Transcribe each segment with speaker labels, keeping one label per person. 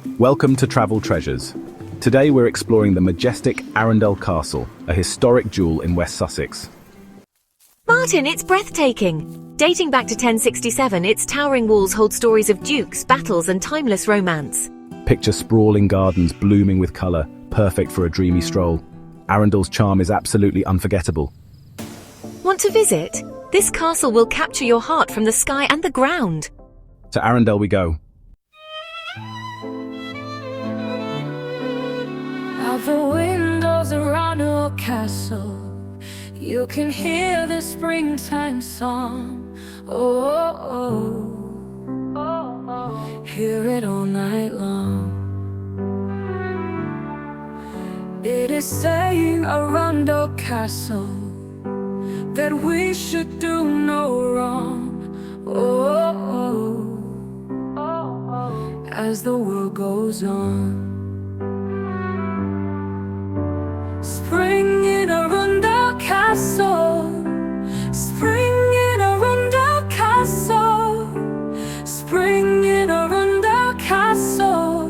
Speaker 1: Welcome to Travel Treasures. Today we're exploring the majestic Arundel Castle, a historic jewel in West Sussex.
Speaker 2: Martin, it's breathtaking. Dating back to 1067, its towering walls hold stories of dukes, battles, and timeless romance.
Speaker 1: Picture sprawling gardens blooming with colour, perfect for a dreamy stroll. Arundel's charm is absolutely unforgettable.
Speaker 2: Want to visit? This castle will capture your heart from the sky and the ground.
Speaker 1: To Arundel we go.
Speaker 3: Out the windows around Arundel Castle, you can hear the springtime song. Oh, oh, oh, oh. Hear it all night long. It is saying Arundel Castle that we should do no wrong. Oh, oh, oh, oh. As the world goes on. Spring in Arundel Castle, spring in Arundel Castle, spring in Arundel Castle,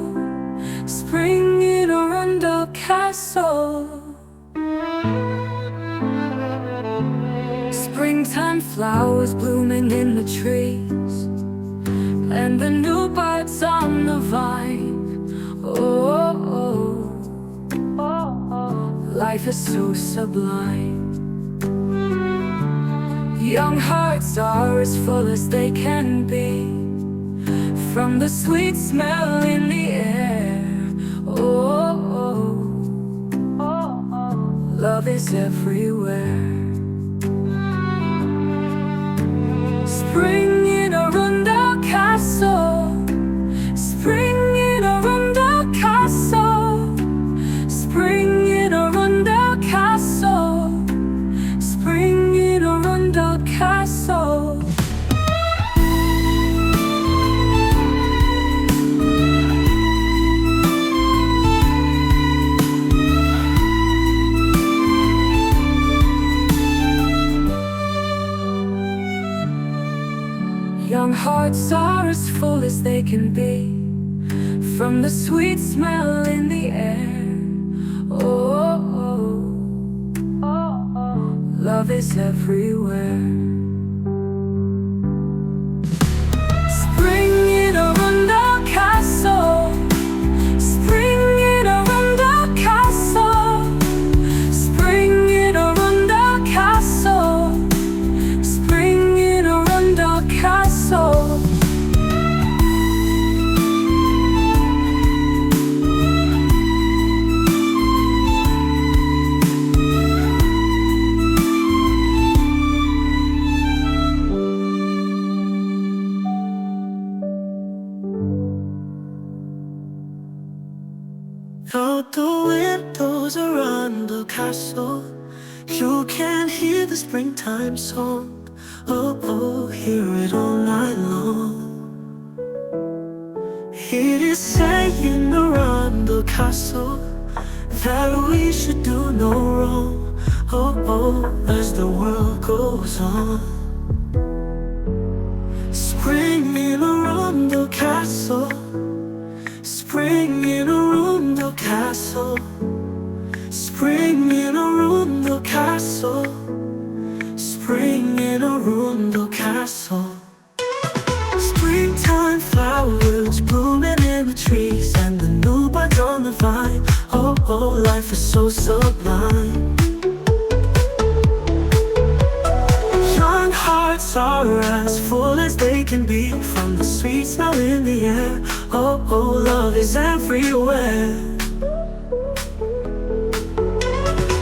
Speaker 3: spring in Arundel Castle. Springtime flowers blooming in the trees, and the new buds on the vine. Oh, oh, oh, oh. Life is so sublime. Young hearts are as full as they can be, from the sweet smell in the air. Oh, oh, oh, oh. Love is everywhere. Spring in Arundel Castle, spring in Arundel Castle, spring in Arundel Castle, spring in Arundel Castle. Young hearts are as full as they can be, from the sweet smell in the air. Oh, oh, oh, oh. Love is everywhere. Spring in Arundel Castle, spring in Arundel Castle, spring in Arundel Castle, spring in Arundel Castle.
Speaker 4: Out the windows around the castle, you can hear the springtime song. Oh, oh, hear it all night long. It is saying around the castle that we should do no wrong. Oh, oh, as the world goes on. Spring in Arundel Castle, spring in Arundel Castle, spring in Arundel Castle, spring in Arundel Castle. Springtime flowers blooming in the trees, and the new buds on the vine. Oh, oh, life is so sublime. Young hearts are as full as they can be, from the sweet smell in the air. Oh, oh, love is everywhere.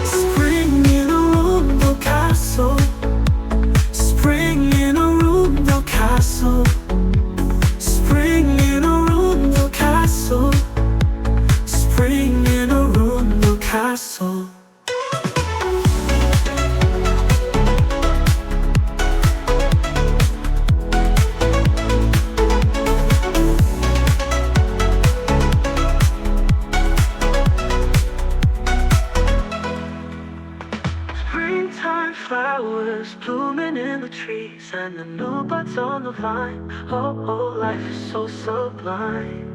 Speaker 4: Spring in Arundel Castle, spring in Arundel Castle, spring in Arundel Castle, spring in Arundel Castle. Springtime flowers blooming in the trees, and the new buds on the vine. Oh, oh, life is so sublime.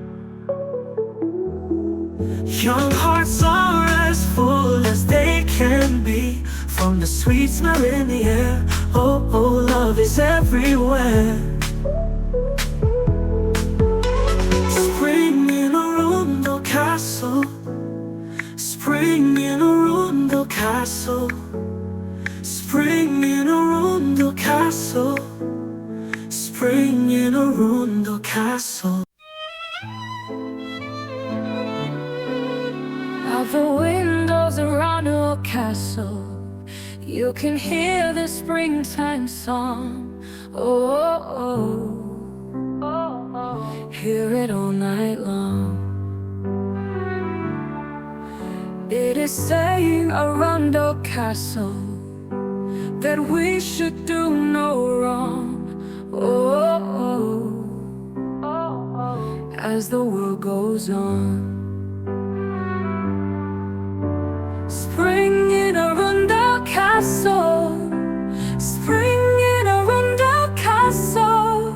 Speaker 4: Young hearts are as full as they can be, from the sweet smell in the air. Oh, oh, love is everywhere. Spring in Arundel Castle. Spring in Arundel Castle. Spring in Arundel Castle. Spring in Arundel Castle.
Speaker 3: Out the windows around Arundel Castle, you can hear the springtime song. Oh, oh, oh, oh. Hear it all night long. It is saying, Arundel Castle, that we should do no wrong. Oh, oh, oh, oh. As the world goes on. Spring in Arundel Castle. Spring in Arundel Castle.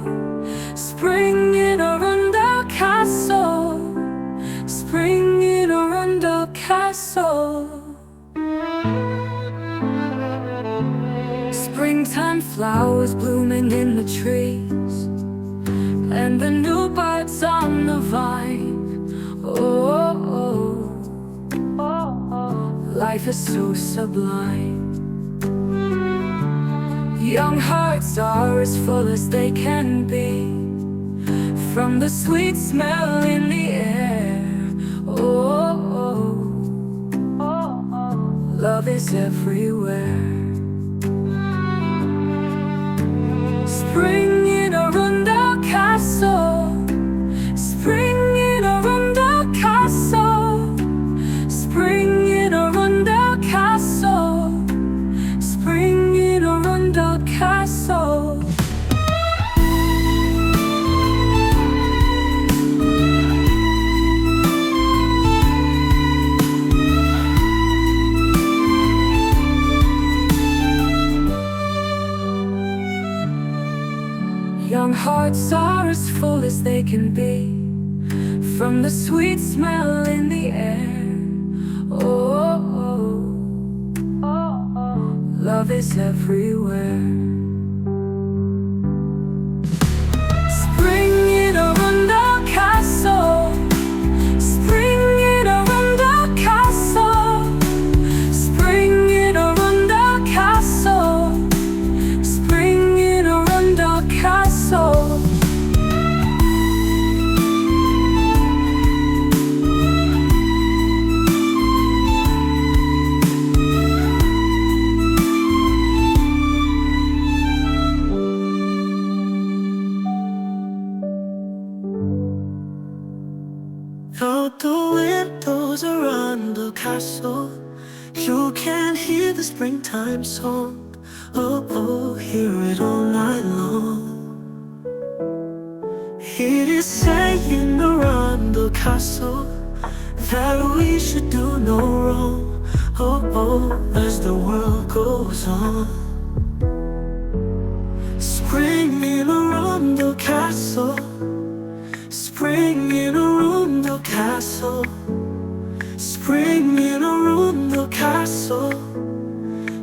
Speaker 3: Spring in Arundel Castle. Spring in Arundel Castle. Springtime flowers blooming in the trees, and the new buds on the vine. Oh, oh, oh, oh. Life is so sublime. Young hearts are as full as they can be, from the sweet smell in the air. Oh, oh, oh, oh. Love is everywhere. Spring in Arundel Castle. Spring in Arundel Castle. Spring in Arundel Castle. Spring in Arundel Castle. Young hearts are as full as they can be, from the sweet smell in the air. Oh, oh, oh, oh. Love is everywhere. Spring in Arundel Castle. Spring in Arundel Castle. Spring in Arundel Castle. Spring in Arundel Castle.
Speaker 4: Out the windows around the castle, you can hear the springtime song. Oh, oh, hear it all night long. It is saying around the castle that we should do no wrong. Oh, oh, as the world goes on. Spring in Arundel Castle. Spring in Arundel Castle. Spring in Arundel Castle.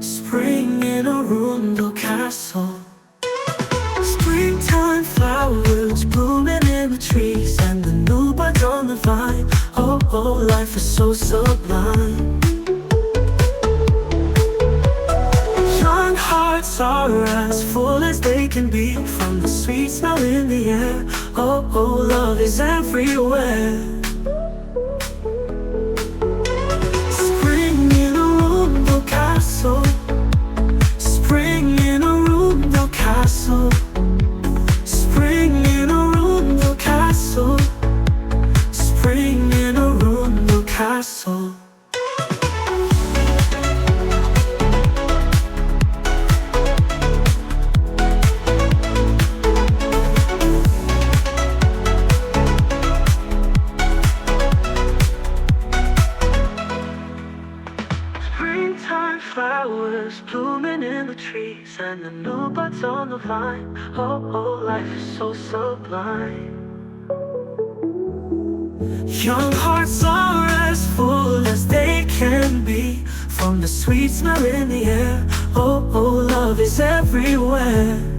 Speaker 4: Spring in Arundel Castle. Springtime flowers blooming in the trees, and the new buds on the vine. Oh, oh, life is so sublime. Young hearts are as full as they can be, from the sweet smell in the air. Oh, oh, love is everywhere. Spring in Arundel Castle. Spring in Arundel Castle. Spring in Arundel Castle. Spring in Arundel Castle. Springtime flowers blooming in the trees, and the new buds on the vine. Oh, oh, life is so sublime. Young hearts are as from the sweet smell in the air. Oh, oh, love is everywhere.